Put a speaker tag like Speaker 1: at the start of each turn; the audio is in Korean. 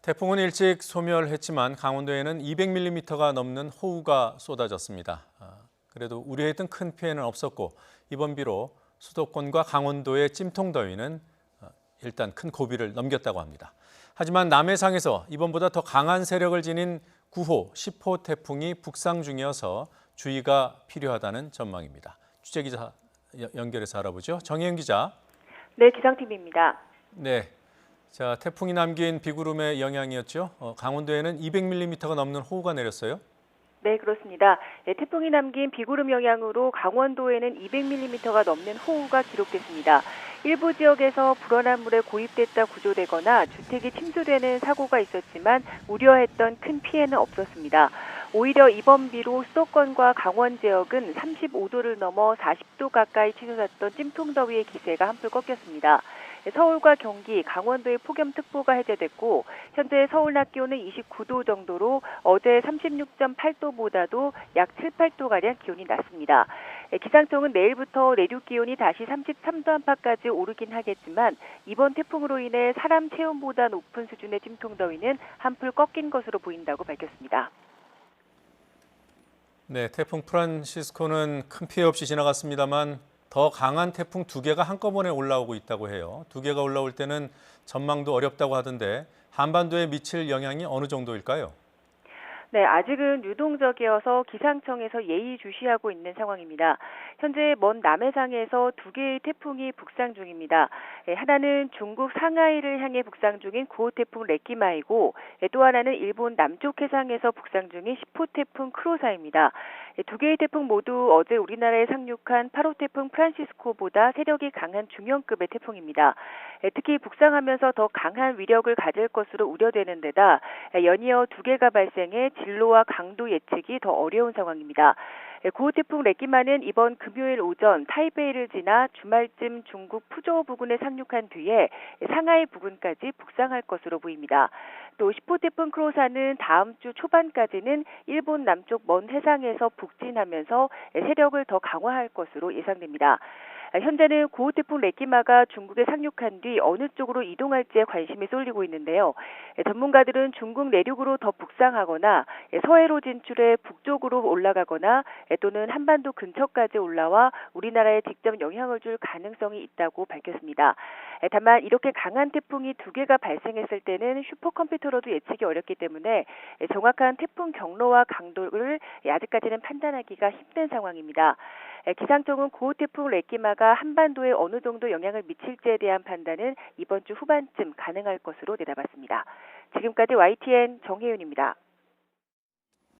Speaker 1: 태풍은 일찍 소멸했지만 강원도에는 200mm가 넘는 호우가 쏟아졌습니다. 그래도 우려했던 큰 피해는 없었고 이번 비로 수도권과 강원도의 찜통더위는 일단 큰 고비를 넘겼다고 합니다. 하지만 남해상에서 이번보다 더 강한 세력을 지닌 9호, 10호 태풍이 북상 중이어서 주의가 필요하다는 전망입니다. 취재기자 연결해서 알아보죠. 정혜은 기자.
Speaker 2: 네, 기상팀입니다.
Speaker 1: 네. 자, 태풍이 남긴 비구름의 영향이었죠. 강원도에는 200mm가 넘는 호우가 내렸어요.
Speaker 2: 네, 그렇습니다. 태풍이 남긴 비구름 영향으로 강원도에는 200mm가 넘는 호우가 기록됐습니다. 일부 지역에서 불어난 물에 고입됐다 구조되거나 주택이 침수되는 사고가 있었지만 우려했던 큰 피해는 없었습니다. 오히려 이번 비로 수도권과 강원 지역은 35도를 넘어 40도 가까이 치솟았던 찜통더위의 기세가 한풀 꺾였습니다. 서울과 경기, 강원도의 폭염특보가 해제됐고 현재 서울 낮 기온은 29도 정도로 어제 36.8도보다도 약 7, 8도가량 기온이 낮습니다. 기상청은 내일부터 내륙 기온이 다시 33도 안팎까지 오르긴 하겠지만 이번 태풍으로 인해 사람 체온보다 높은 수준의 찜통더위는 한풀 꺾인 것으로 보인다고 밝혔습니다.
Speaker 1: 네, 태풍 프란시스코는 큰 피해 없이 지나갔습니다만 더 강한 태풍 2개가 한꺼번에 올라오고 있다고 해요. 2개가 올라올 때는 전망도 어렵다고 하던데 한반도에 미칠 영향이 어느 정도일까요?
Speaker 2: 네, 아직은 유동적이어서 기상청에서 예의주시하고 있는 상황입니다. 현재 먼 남해상에서 2개의 태풍이 북상 중입니다. 하나는 중국 상하이를 향해 북상 중인 9호 태풍 레끼마이고 또 하나는 일본 남쪽 해상에서 북상 중인 10호 태풍 크로사입니다. 2개의 태풍 모두 어제 우리나라에 상륙한 8호 태풍 프란시스코보다 세력이 강한 중형급의 태풍입니다. 특히 북상하면서 더 강한 위력을 가질 것으로 우려되는 데다 연이어 2개가 발생해 진로와 강도 예측이 더 어려운 상황입니다. 9호 태풍 레끼마는 이번 금요일 오전 타이베이를 지나 주말쯤 중국 푸조우 부근에 상륙한 뒤에 상하이 부근까지 북상할 것으로 보입니다. 또 10호 태풍 크로사는 다음 주 초반까지는 일본 남쪽 먼 해상에서 북진하면서 세력을 더 강화할 것으로 예상됩니다. 현재는 9호 태풍 레끼마가 중국에 상륙한 뒤 어느 쪽으로 이동할지에 관심이 쏠리고 있는데요. 전문가들은 중국 내륙으로 더 북상하거나 서해로 진출해 북쪽으로 올라가거나 또는 한반도 근처까지 올라와 우리나라에 직접 영향을 줄 가능성이 있다고 밝혔습니다. 다만 이렇게 강한 태풍이 2개가 발생했을 때는 슈퍼컴퓨터로도 예측이 어렵기 때문에 정확한 태풍 경로와 강도를 아직까지는 판단하기가 힘든 상황입니다. 기상청은 9호 태풍 레끼마가 한반도에 어느 정도 영향을 미칠지에 대한 판단은 이번 주 후반쯤 가능할 것으로 내다봤습니다. 지금까지 YTN 정혜윤입니다.